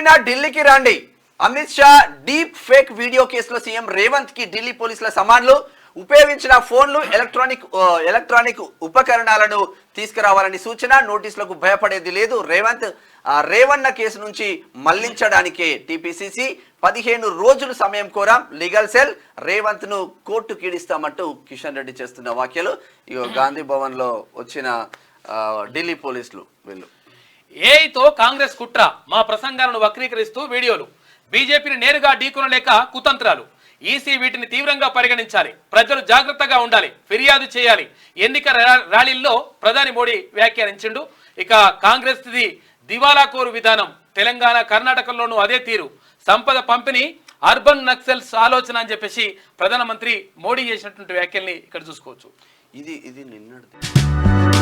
అయినా ఢిల్లీకి రండి. Amit Shah deep fake video కేసులో సీఎం రేవంత్ కి ఢిల్లీ పోలీసుల సమాన్లు, ఉపయోగించిన ఫోన్లు, ఎలక్ట్రానిక్ ఉపకరణాలను తీసుకురావాలని సూచన. నోటీసులకు భయపడేది లేదు. రేవన్న కేసు నుంచి మళ్లించడానికే టీపీసీసీ 15 రోజులు సమయం కోరాం. లీగల్ సెల్ రేవంత్ ను కోర్టుకి ఈడిస్తామంటూ కిషన్ రెడ్డి చేస్తున్న వ్యాఖ్యలు. ఇగో గాంధీ భవన్ లో వచ్చిన ఢిల్లీ పోలీసులు వీళ్ళు. ఏఐతో కాంగ్రెస్ కుట్ర, మా ప్రసంగాలను వక్రీకరిస్తూ వీడియోలు, బీజేపీని నేరుగా ఢీకొనలేక కుతంత్రాలు, ఈసీ వీటిని తీవ్రంగా పరిగణించాలి, ప్రజలు జాగ్రత్తగా ఉండాలి, ఫిర్యాదు చేయాలి, ఎన్నిక ర్యాలీల్లో ప్రధాని మోడీ వ్యాఖ్యానించిండు. ఇక కాంగ్రెస్ దివాలాకోరు విధానం, తెలంగాణ కర్ణాటకలోనూ అదే తీరు, సంపద పంపిణీ, అర్బన్ నక్సల్స్ ఆలోచన అని చెప్పేసి ప్రధానమంత్రి మోడీ చేసినటువంటి వ్యాఖ్యల్ని ఇక్కడ చూసుకోవచ్చు. ఇది నిన్నటిది.